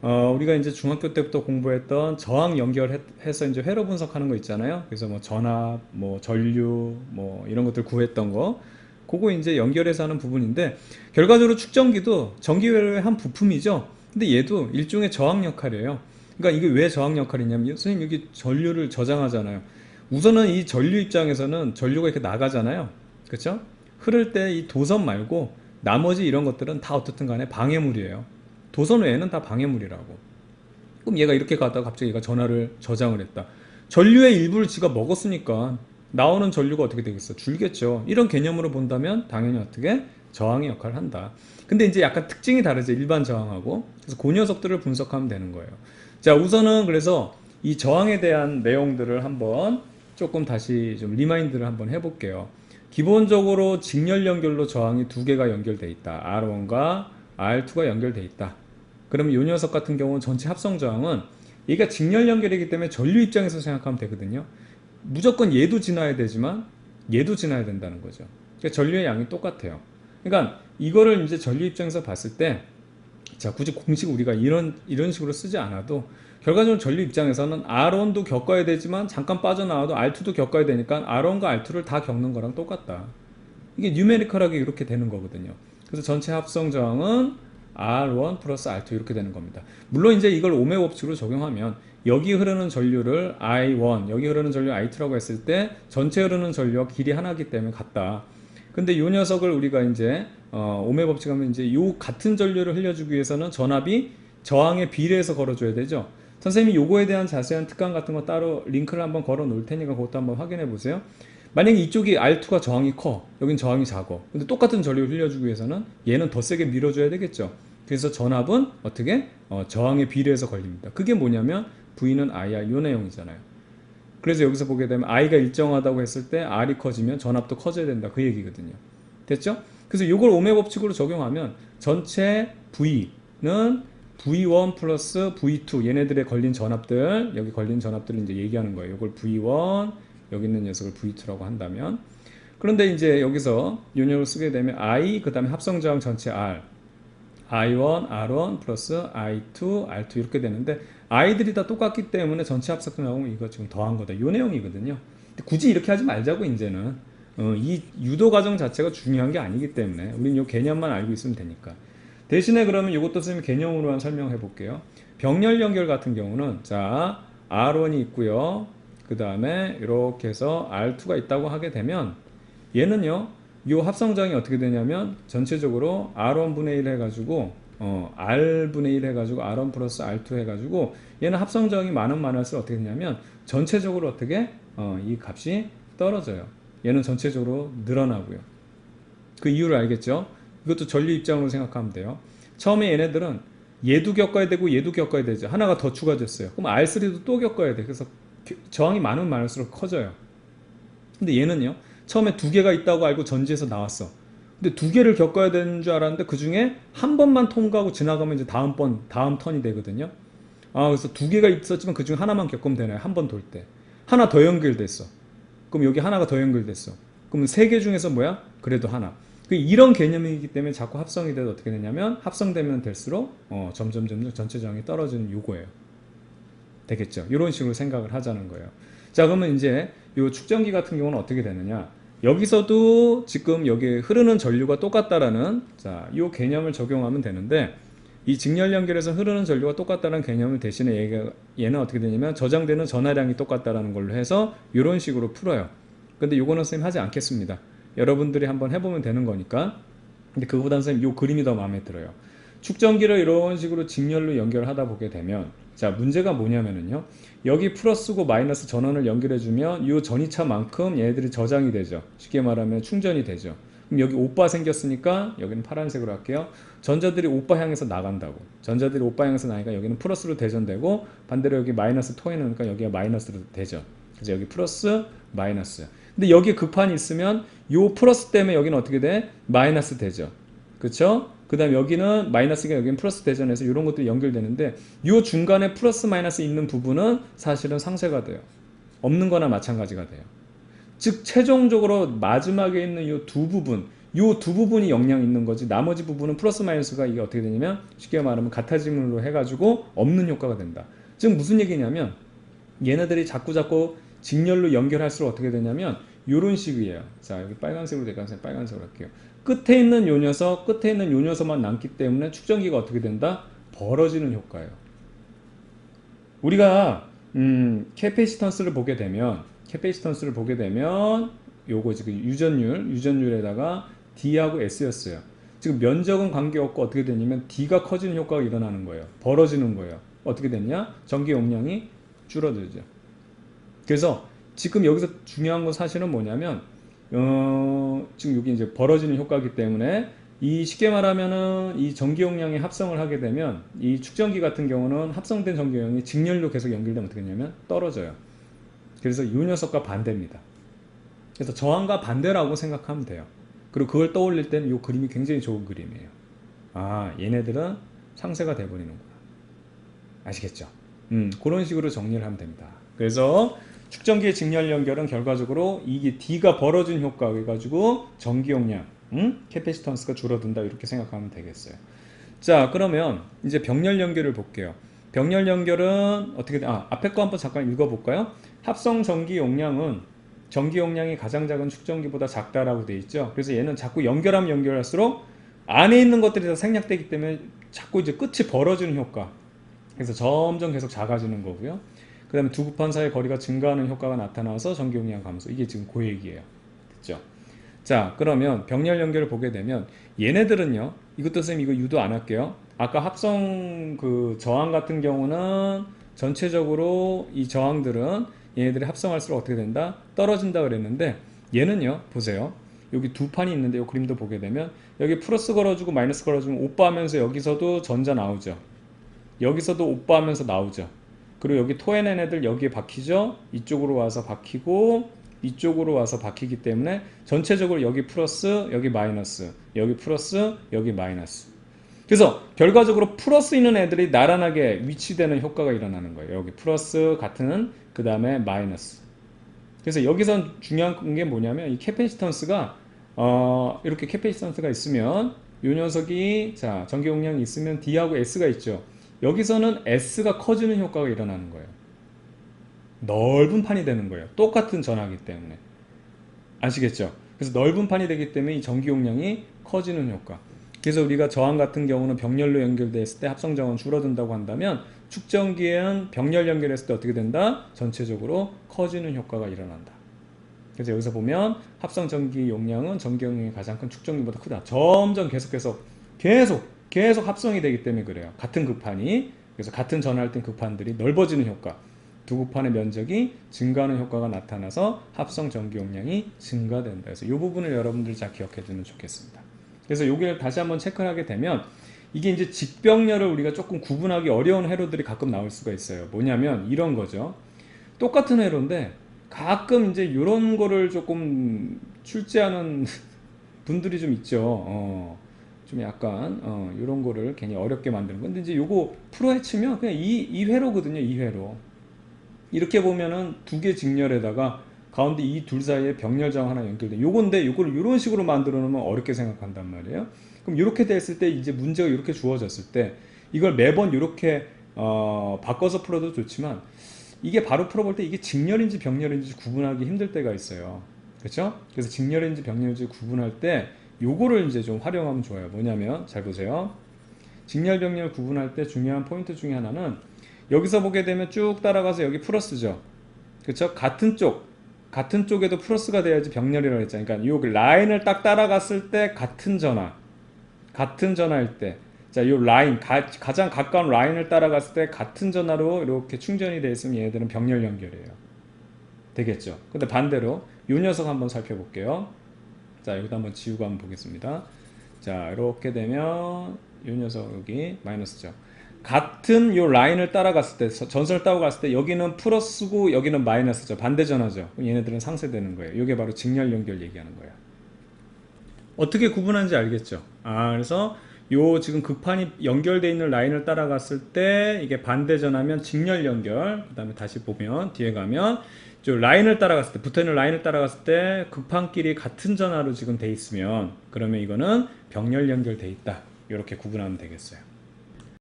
우리가 이제 중학교 때부터 공부했던 저항 연결해서 이제 회로 분석하는 거 있잖아요. 그래서 뭐 전압, 뭐 전류, 뭐 이런 것들 구했던 거. 그거 이제 연결해서 하는 부분인데, 결과적으로 축전기도 전기회로의 한 부품이죠. 근데 얘도 일종의 저항 역할이에요. 그러니까 이게 왜 저항 역할이냐면, 선생님 여기 전류를 저장하잖아요. 우선은 이 전류 입장에서는 전류가 이렇게 나가잖아요. 그렇죠? 흐를 때 이 도선 말고 나머지 이런 것들은 다 어떻든 간에 방해물이에요. 도선 외에는 다 방해물이라고. 그럼 얘가 이렇게 가다가 갑자기 얘가 전하를 저장을 했다. 전류의 일부를 지가 먹었으니까 나오는 전류가 어떻게 되겠어? 줄겠죠. 이런 개념으로 본다면 당연히 어떻게 저항의 역할을 한다. 근데 이제 약간 특징이 다르죠. 일반 저항하고. 그래서 그 녀석들을 분석하면 되는 거예요. 자, 우선은 그래서 이 저항에 대한 내용들을 한번 조금 다시 좀 리마인드를 한번 해볼게요. 기본적으로 직렬 연결로 저항이 두 개가 연결돼 있다. R1과 R2가 연결돼 있다. 그러면 이 녀석 같은 경우는 전체 합성 저항은 얘가 직렬 연결이기 때문에 전류 입장에서 생각하면 되거든요. 무조건 얘도 지나야 되지만 얘도 지나야 된다는 거죠. 그러니까 전류의 양이 똑같아요. 그러니까 이거를 이제 전류 입장에서 봤을 때, 자, 굳이 공식 우리가 이런 식으로 쓰지 않아도 결과적으로 전류 입장에서는 R1도 겪어야 되지만 잠깐 빠져나와도 R2도 겪어야 되니까 R1과 R2를 다 겪는 거랑 똑같다. 이게 뉴메리컬하게 이렇게 되는 거거든요. 그래서 전체 합성 저항은 R1 플러스 R2 이렇게 되는 겁니다. 물론 이제 이걸 오메 법칙으로 적용하면 여기 흐르는 전류를 I1, 여기 흐르는 전류 I2라고 했을 때 전체 흐르는 전류와 길이 하나이기 때문에 같다. 근데 이 녀석을 우리가 이제 오메 법칙 하면 이제 요 같은 전류를 흘려주기 위해서는 전압이 저항에 비례해서 걸어줘야 되죠. 선생님이 요거에 대한 자세한 특강 같은 거 따로 링크를 한번 걸어 놓을 테니까 그것도 한번 확인해 보세요. 만약에 이쪽이 R2가 저항이 커, 여긴 저항이 작어. 근데 똑같은 전류를 흘려주기 위해서는 얘는 더 세게 밀어줘야 되겠죠. 그래서 전압은 어떻게? 저항에 비례해서 걸립니다. 그게 뭐냐면 V는 IR 요 내용이잖아요. 그래서 여기서 보게 되면 I가 일정하다고 했을 때 R이 커지면 전압도 커져야 된다. 그 얘기거든요. 됐죠? 그래서 이걸 오메 법칙으로 적용하면 전체 V는 V1 플러스 V2 얘네들의 걸린 전압들, 여기 걸린 전압들을 이제 얘기하는 거예요. 이걸 V1, 여기 있는 녀석을 V2라고 한다면, 그런데 이제 여기서 요령을 쓰게 되면 I 그 다음에 합성저항 전체 R, I1, R1 플러스 I2, R2 이렇게 되는데, I들이 다 똑같기 때문에 전체 합성 나오면 이거 지금 더한 거다. 요 내용이거든요. 근데 굳이 이렇게 하지 말자고 이제는. 이 유도 과정 자체가 중요한 게 아니기 때문에 우린 요 개념만 알고 있으면 되니까. 대신에 그러면 이것도 선생님 개념으로만 설명해 볼게요. 병렬 연결 같은 경우는 자, R1이 있고요. 그 다음에 이렇게 해서 R2가 있다고 하게 되면 얘는요, 이 합성장이 어떻게 되냐면 전체적으로 R1분의 1 해가지고 R분의 1 해가지고 R1 플러스 R2 해가지고 얘는 합성장이 많을수록 어떻게 되냐면 전체적으로 어떻게 이 값이 떨어져요. 얘는 전체적으로 늘어나고요. 그 이유를 알겠죠? 이것도 전류 입장으로 생각하면 돼요. 처음에 얘네들은 얘도 겪어야 되고 얘도 겪어야 되죠. 하나가 더 추가됐어요. 그럼 R3도 또 겪어야 돼. 그래서 저항이 많을수록 커져요. 근데 얘는요, 처음에 두 개가 있다고 알고 전지에서 나왔어. 근데 두 개를 겪어야 되는 줄 알았는데 그 중에 한 번만 통과하고 지나가면 이제 다음 턴이 되거든요. 그래서 두 개가 있었지만 그 중에 하나만 겪으면 되나요? 한 번 돌 때. 하나 더 연결됐어. 그럼 여기 하나가 더 연결됐어. 그럼 세 개 중에서 뭐야? 그래도 하나. 이런 개념이기 때문에 자꾸 합성이 돼도 어떻게 되냐면 합성되면 될수록 점점 전체 저항이 떨어지는 요거예요. 되겠죠? 이런 식으로 생각을 하자는 거예요. 자, 그러면 이제 이 축전기 같은 경우는 어떻게 되느냐? 여기서도 지금 여기 흐르는 전류가 똑같다라는 자, 이 개념을 적용하면 되는데, 이 직렬 연결에서 흐르는 전류가 똑같다는 개념을 대신에 얘는 어떻게 되냐면 저장되는 전하량이 똑같다라는 걸로 해서 이런 식으로 풀어요. 근데 이거는 선생님 하지 않겠습니다. 여러분들이 한번 해보면 되는 거니까. 근데 그거보다는 선생님 이 그림이 더 마음에 들어요. 축전기를 이런 식으로 직렬로 연결하다 보게 되면, 자, 문제가 뭐냐면은요, 여기 플러스고 마이너스 전원을 연결해주면 이 전이차만큼 얘네들이 저장이 되죠. 쉽게 말하면 충전이 되죠. 그럼 여기 오빠 생겼으니까 여기는 파란색으로 할게요. 전자들이 오빠 향해서 나간다고. 전자들이 오빠 향해서 나니까 여기는 플러스로 대전되고, 반대로 여기 마이너스 토해놓으니까 여기가 마이너스로 되죠. 그래서 여기 플러스 마이너스. 근데 여기에 극판이 있으면 요 플러스 때문에 여기는 어떻게 돼? 마이너스 되죠. 그쵸? 그 다음 여기는 마이너스가 여기는 플러스 대전해서 이런 것들이 연결되는데, 요 중간에 플러스 마이너스 있는 부분은 사실은 상쇄가 돼요. 없는 거나 마찬가지가 돼요. 즉 최종적으로 마지막에 있는 이 두 부분, 요 두 부분이 영향이 있는 거지 나머지 부분은 플러스 마이너스가 이게 어떻게 되냐면 쉽게 말하면 같아 지문으로 해가지고 없는 효과가 된다. 즉 무슨 얘기냐면 얘네들이 자꾸 직렬로 연결할수록 어떻게 되냐면 요런 식이에요. 자 여기 빨간색으로 내가 빨간색으로 할게요. 끝에 있는 요 녀석만 남기 때문에 축전기가 어떻게 된다? 벌어지는 효과예요. 우리가 캐패시턴스를 보게 되면 요거 지금 유전율에다가 D하고 S였어요. 지금 면적은 관계없고 어떻게 되냐면 D가 커지는 효과가 일어나는 거예요. 벌어지는 거예요. 어떻게 됐냐? 전기 용량이 줄어들죠. 그래서 지금 여기서 중요한 건 사실은 뭐냐면 지금 여기 이제 벌어지는 효과이기 때문에 이 쉽게 말하면은 이 전기 용량이 합성을 하게 되면 이 축전기 같은 경우는 합성된 전기 용량이 직렬로 계속 연결되면 어떻게 되냐면 떨어져요. 그래서 이 녀석과 반대입니다. 그래서 저항과 반대라고 생각하면 돼요. 그리고 그걸 떠올릴 때는 이 그림이 굉장히 좋은 그림이에요. 아 얘네들은 상쇄가 돼버리는구나. 아시겠죠? 그런 식으로 정리를 하면 됩니다. 그래서 축전기의 직렬 연결은 결과적으로 이게 D가 벌어진 효과 해가지고 전기 용량, 캐패시턴스가 줄어든다 이렇게 생각하면 되겠어요. 자 그러면 이제 병렬 연결을 볼게요. 병렬 연결은 어떻게 앞에 거 한번 잠깐 읽어볼까요? 합성 전기 용량은 전기 용량이 가장 작은 축전기보다 작다라고 되어 있죠. 그래서 얘는 자꾸 연결하면 연결할수록 안에 있는 것들이 다 생략되기 때문에 자꾸 이제 끝이 벌어지는 효과. 그래서 점점 계속 작아지는 거고요. 그 다음에 두 구판 사이의 거리가 증가하는 효과가 나타나서 전기 용량 감소. 이게 지금 그 얘기예요. 됐죠? 자 그러면 병렬 연결을 보게 되면 얘네들은요. 이것도 선생님 이거 유도 안 할게요. 아까 합성 그 저항 같은 경우는 전체적으로 이 저항들은 얘네들이 합성할수록 어떻게 된다? 떨어진다 그랬는데 얘는요. 보세요. 여기 두 판이 있는데 이 그림도 보게 되면 여기 플러스 걸어주고 마이너스 걸어주면 오빠 하면서 여기서도 전자 나오죠. 여기서도 오빠 하면서 나오죠. 그리고 여기 토해낸 애들 여기에 박히죠. 이쪽으로 와서 박히고 이쪽으로 와서 박히기 때문에 전체적으로 여기 플러스 여기 마이너스 여기 플러스 여기 마이너스. 그래서 결과적으로 플러스 있는 애들이 나란하게 위치되는 효과가 일어나는 거예요. 여기 플러스 같은 그 다음에 마이너스. 그래서 여기서 중요한 게 뭐냐면 이 캐패시턴스가 이렇게 캐패시턴스가 있으면 이 녀석이 자 전기 용량이 있으면 D하고 S가 있죠. 여기서는 S가 커지는 효과가 일어나는 거예요. 넓은 판이 되는 거예요. 똑같은 전하기 때문에. 아시겠죠? 그래서 넓은 판이 되기 때문에 이 전기 용량이 커지는 효과. 그래서 우리가 저항 같은 경우는 병렬로 연결됐을 때 합성 저항은 줄어든다고 한다면 축전기에는 병렬 연결했을 때 어떻게 된다? 전체적으로 커지는 효과가 일어난다. 그래서 여기서 보면 합성 전기 용량은 전기 용량이 가장 큰 축전기보다 크다. 점점 계속 합성이 되기 때문에 그래요. 같은 급판이. 그래서 같은 전화할 땐 급판들이 넓어지는 효과. 두 급판의 면적이 증가하는 효과가 나타나서 합성 전기 용량이 증가된다. 그래서 이 부분을 여러분들이 잘 기억해 두면 좋겠습니다. 그래서 여기를 다시 한번 체크를 하게 되면 이게 이제 직병렬을 우리가 조금 구분하기 어려운 회로들이 가끔 나올 수가 있어요. 뭐냐면 이런 거죠. 똑같은 회로인데 가끔 이제 이런 거를 조금 출제하는 분들이 좀 있죠. 좀 약간 이런 거를 괜히 어렵게 만드는 건데 이제 요거 풀어헤 치면 그냥 이 회로거든요. 이 회로. 이렇게 보면은 두 개 직렬에다가 가운데 이 둘 사이에 병렬장 하나 연결돼. 요건데 요거를 이런 식으로 만들어 놓으면 어렵게 생각한단 말이에요. 그럼 이렇게 됐을 때 이제 문제가 이렇게 주어졌을 때 이걸 매번 이렇게 바꿔서 풀어도 좋지만 이게 바로 풀어볼 때 이게 직렬인지 병렬인지 구분하기 힘들 때가 있어요. 그렇죠? 그래서 직렬인지 병렬인지 구분할 때 요거를 이제 좀 활용하면 좋아요. 뭐냐면 잘 보세요. 직렬 병렬 구분할 때 중요한 포인트 중에 하나는 여기서 보게 되면 쭉 따라가서 여기 플러스죠. 그렇죠? 같은 쪽에도 플러스가 돼야지 병렬이라고 했잖아요. 그러니까 요 라인을 딱 따라갔을 때 같은 전화일 때 자, 요 라인 가장 가까운 라인을 따라갔을 때 같은 전화로 이렇게 충전이 되어 있으면 얘네들은 병렬 연결이에요. 되겠죠? 근데 반대로 요 녀석 한번 살펴볼게요. 자, 여기다 한번 지우고 한번 보겠습니다. 자, 이렇게 되면 요 녀석 여기 마이너스죠. 같은 요 라인을 따라갔을 때 전선을 따고 갔을 때 여기는 플러스고 여기는 마이너스죠. 반대 전하죠. 그럼 얘네들은 상쇄되는 거예요. 이게 바로 직렬 연결 얘기하는 거예요. 어떻게 구분하는지 알겠죠? 그래서 요 지금 극판이 연결되어 있는 라인을 따라갔을 때 이게 반대 전하면 직렬 연결. 그 다음에 다시 보면 뒤에 가면 저 라인을 따라갔을 때, 붙어있는 라인을 따라갔을 때 급판길이 같은 전화로 지금 돼 있으면 그러면 이거는 병렬 연결돼 있다. 이렇게 구분하면 되겠어요.